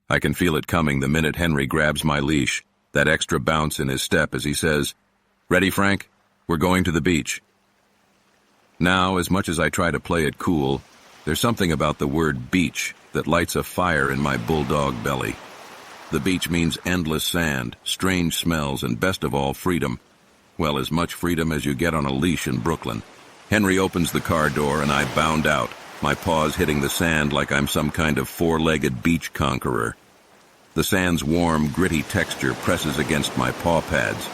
I can feel it coming the minute Henry grabs my leash, that extra bounce in his step as he says, "Ready, Frank? We're going to the beach." Now, as much as I try to play it cool, there's something about the word beach that lights a fire in my bulldog belly. The beach means endless sand, strange smells, and best of all, freedom. Well, as much freedom as you get on a leash in Brooklyn. Henry opens the car door and I bound out, my paws hitting the sand like I'm some kind of four-legged beach conqueror. The sand's warm, gritty texture presses against my paw pads.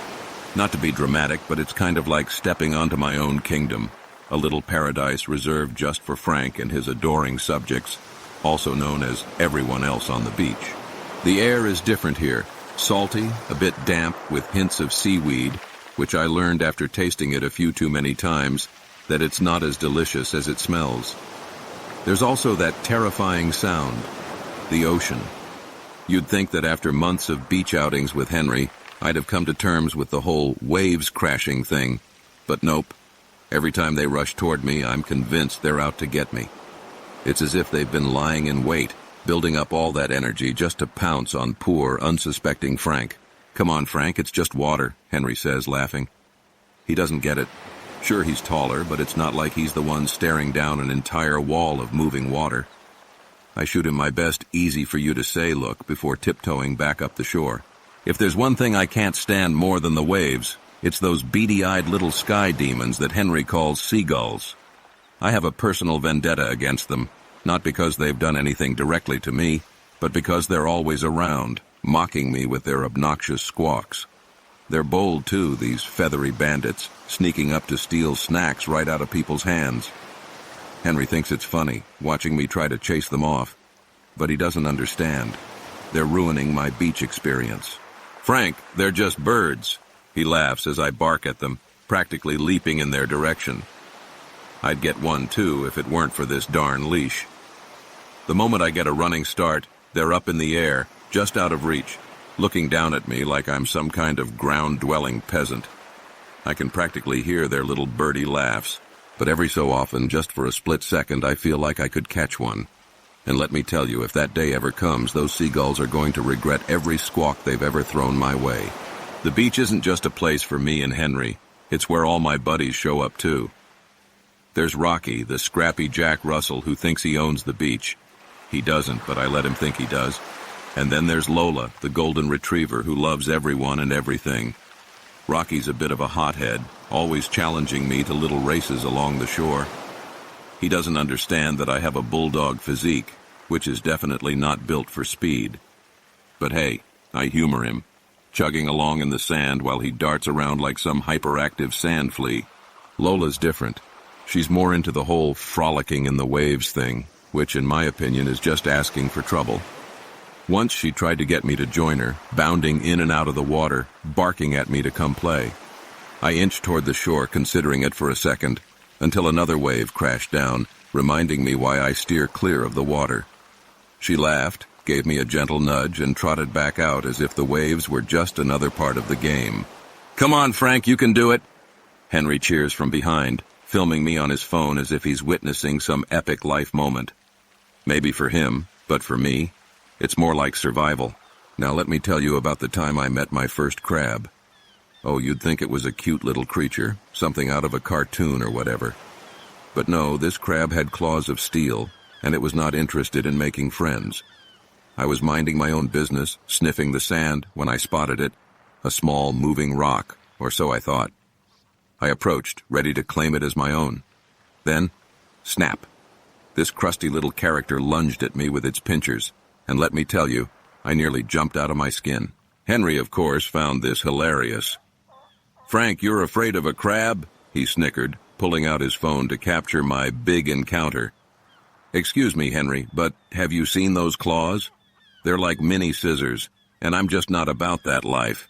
Not to be dramatic, but it's kind of like stepping onto my own kingdom, a little paradise reserved just for Frank and his adoring subjects, also known as everyone else on the beach. The air is different here, salty, a bit damp with hints of seaweed, which I learned after tasting it a few too many times, that it's not as delicious as it smells. There's also that terrifying sound, the ocean. You'd think that after months of beach outings with Henry, I'd have come to terms with the whole waves crashing thing, but nope. Every time they rush toward me, I'm convinced they're out to get me. It's as if they've been lying in wait, building up all that energy just to pounce on poor, unsuspecting Frank. "Come on, Frank, it's just water," Henry says, laughing. He doesn't get it. Sure, he's taller, but it's not like he's the one staring down an entire wall of moving water. I shoot him my best easy-for-you-to-say look before tiptoeing back up the shore. If there's one thing I can't stand more than the waves, it's those beady-eyed little sky demons that Henry calls seagulls. I have a personal vendetta against them, not because they've done anything directly to me, but because they're always around, mocking me with their obnoxious squawks. They're bold, too, these feathery bandits, sneaking up to steal snacks right out of people's hands. Henry thinks it's funny, watching me try to chase them off, but he doesn't understand. They're ruining my beach experience. "Frank, they're just birds," he laughs as I bark at them, practically leaping in their direction. I'd get one, too, if it weren't for this darn leash. The moment I get a running start, they're up in the air, just out of reach, looking down at me like I'm some kind of ground-dwelling peasant. I can practically hear their little birdie laughs, but every so often, just for a split second, I feel like I could catch one. And let me tell you, if that day ever comes, those seagulls are going to regret every squawk they've ever thrown my way. The beach isn't just a place for me and Henry. It's where all my buddies show up, too. There's Rocky, the scrappy Jack Russell who thinks he owns the beach. He doesn't, but I let him think he does. And then there's Lola, the golden retriever who loves everyone and everything. Rocky's a bit of a hothead, always challenging me to little races along the shore. He doesn't understand that I have a bulldog physique, which is definitely not built for speed. But hey, I humor him, chugging along in the sand while he darts around like some hyperactive sand flea. Lola's different. She's more into the whole frolicking in the waves thing, which in my opinion is just asking for trouble. Once she tried to get me to join her, bounding in and out of the water, barking at me to come play. I inched toward the shore, considering it for a second, until another wave crashed down, reminding me why I steer clear of the water. She laughed, gave me a gentle nudge, and trotted back out as if the waves were just another part of the game. "Come on, Frank, you can do it!" Henry cheers from behind, filming me on his phone as if he's witnessing some epic life moment. Maybe for him, but for me, it's more like survival. Now let me tell you about the time I met my first crab. Oh, you'd think it was a cute little creature, something out of a cartoon or whatever. But no, this crab had claws of steel, and it was not interested in making friends. I was minding my own business, sniffing the sand, when I spotted it, a small moving rock, or so I thought. I approached, ready to claim it as my own. Then, snap. This crusty little character lunged at me with its pincers, and let me tell you, I nearly jumped out of my skin. Henry, of course, found this hilarious. "Frank, you're afraid of a crab?" he snickered, pulling out his phone to capture my big encounter. "Excuse me, Henry, but have you seen those claws? They're like mini scissors, and I'm just not about that life."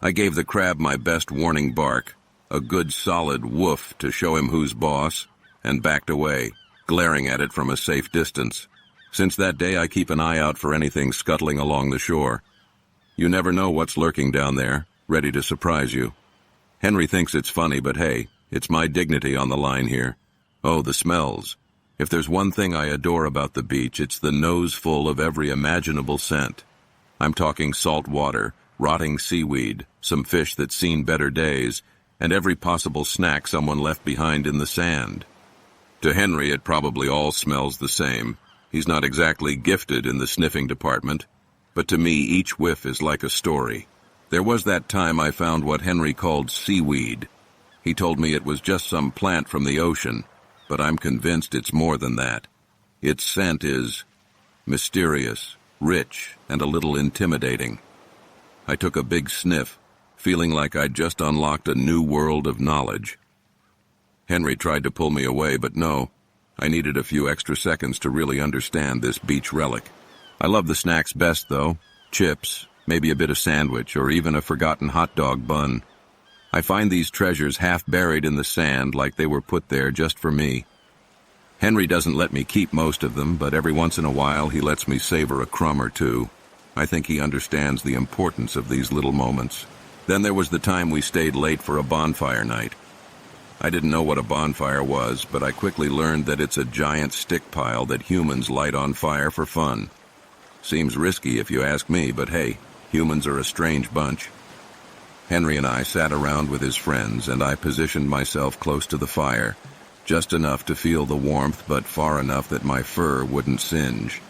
I gave the crab my best warning bark, a good solid woof to show him who's boss, and backed away, glaring at it from a safe distance. Since that day, I keep an eye out for anything scuttling along the shore. You never know what's lurking down there, ready to surprise you. Henry thinks it's funny, but hey, it's my dignity on the line here. Oh, the smells. If there's one thing I adore about the beach, it's the nose full of every imaginable scent. I'm talking salt water, rotting seaweed, some fish that's seen better days, and every possible snack someone left behind in the sand. To Henry, it probably all smells the same. He's not exactly gifted in the sniffing department, but to me, each whiff is like a story. There was that time I found what Henry called seaweed. He told me it was just some plant from the ocean, but I'm convinced it's more than that. Its scent is mysterious, rich, and a little intimidating. I took a big sniff, feeling like I'd just unlocked a new world of knowledge. Henry tried to pull me away, but no. I needed a few extra seconds to really understand this beach relic. I love the snacks best, though. Chips, maybe a bit of sandwich, or even a forgotten hot dog bun. I find these treasures half buried in the sand like they were put there just for me. Henry doesn't let me keep most of them, but every once in a while he lets me savor a crumb or two. I think he understands the importance of these little moments. Then there was the time we stayed late for a bonfire night. I didn't know what a bonfire was, but I quickly learned that it's a giant stick pile that humans light on fire for fun. Seems risky if you ask me, but hey, humans are a strange bunch. Henry and I sat around with his friends, and I positioned myself close to the fire, just enough to feel the warmth, but far enough that my fur wouldn't singe.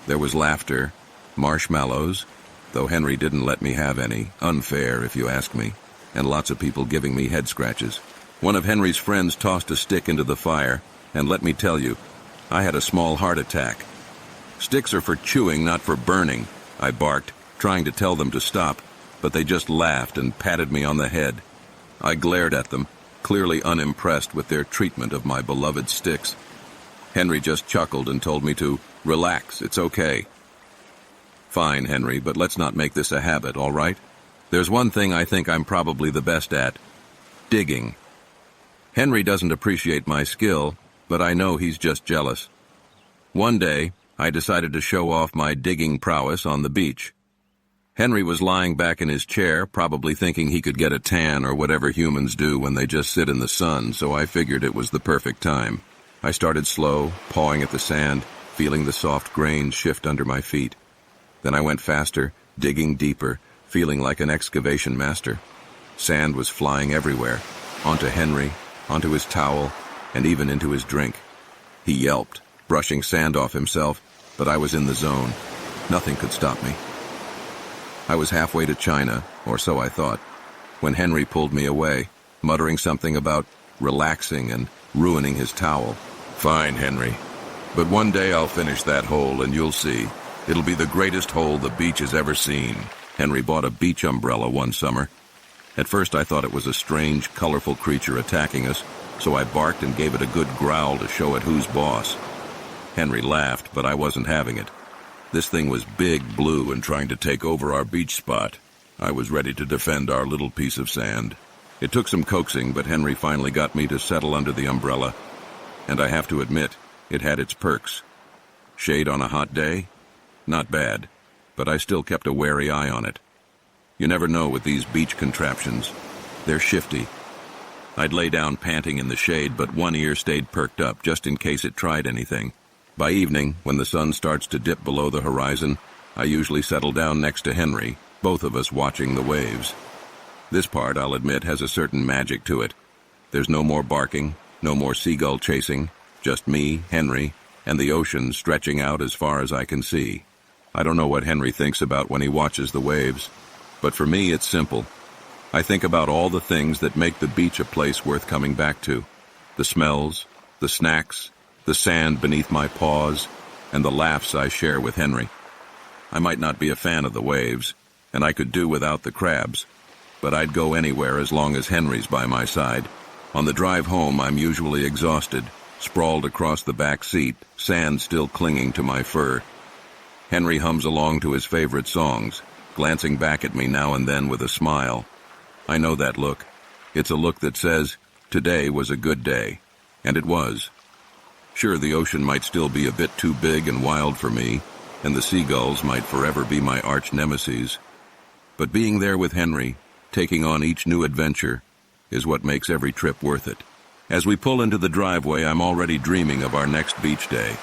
There was laughter, marshmallows, though Henry didn't let me have any, unfair if you ask me, and lots of people giving me head scratches. One of Henry's friends tossed a stick into the fire, and let me tell you, I had a small heart attack. Sticks are for chewing, not for burning, I barked, trying to tell them to stop, but they just laughed and patted me on the head. I glared at them, clearly unimpressed with their treatment of my beloved sticks. Henry just chuckled and told me to relax, it's okay. Fine, Henry, but let's not make this a habit, all right? There's one thing I think I'm probably the best at: digging. Henry doesn't appreciate my skill, but I know he's just jealous. One day, I decided to show off my digging prowess on the beach. Henry was lying back in his chair, probably thinking he could get a tan or whatever humans do when they just sit in the sun, so I figured it was the perfect time. I started slow, pawing at the sand, feeling the soft grains shift under my feet. Then I went faster, digging deeper, feeling like an excavation master. Sand was flying everywhere, onto Henry, onto his towel, and even into his drink. He yelped, brushing sand off himself, but I was in the zone. Nothing could stop me. I was halfway to China, or so I thought, when Henry pulled me away, muttering something about relaxing and ruining his towel. Fine, Henry, but one day I'll finish that hole and you'll see. It'll be the greatest hole the beach has ever seen. Henry bought a beach umbrella one summer. At first I thought it was a strange, colorful creature attacking us, so I barked and gave it a good growl to show it who's boss. Henry laughed, but I wasn't having it. This thing was big, blue, and trying to take over our beach spot. I was ready to defend our little piece of sand. It took some coaxing, but Henry finally got me to settle under the umbrella. And I have to admit, it had its perks. Shade on a hot day? Not bad, but I still kept a wary eye on it. You never know with these beach contraptions. They're shifty. I'd lay down panting in the shade, but one ear stayed perked up just in case it tried anything. By evening, when the sun starts to dip below the horizon, I usually settle down next to Henry, both of us watching the waves. This part, I'll admit, has a certain magic to it. There's no more barking, no more seagull chasing, just me, Henry, and the ocean stretching out as far as I can see. I don't know what Henry thinks about when he watches the waves, but for me it's simple. I think about all the things that make the beach a place worth coming back to. The smells, the snacks, the sand beneath my paws, and the laughs I share with Henry. I might not be a fan of the waves, and I could do without the crabs, but I'd go anywhere as long as Henry's by my side. On the drive home, I'm usually exhausted, sprawled across the back seat, sand still clinging to my fur. Henry hums along to his favorite songs, glancing back at me now and then with a smile. I know that look. It's a look that says, today was a good day. And it was. Sure, the ocean might still be a bit too big and wild for me, and the seagulls might forever be my arch nemesis. But being there with Henry, taking on each new adventure, is what makes every trip worth it. As we pull into the driveway, I'm already dreaming of our next beach day.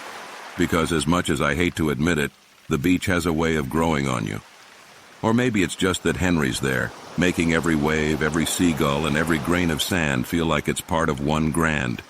Because as much as I hate to admit it, the beach has a way of growing on you. Or maybe it's just that Henry's there, making every wave, every seagull, and every grain of sand feel like it's part of one grand,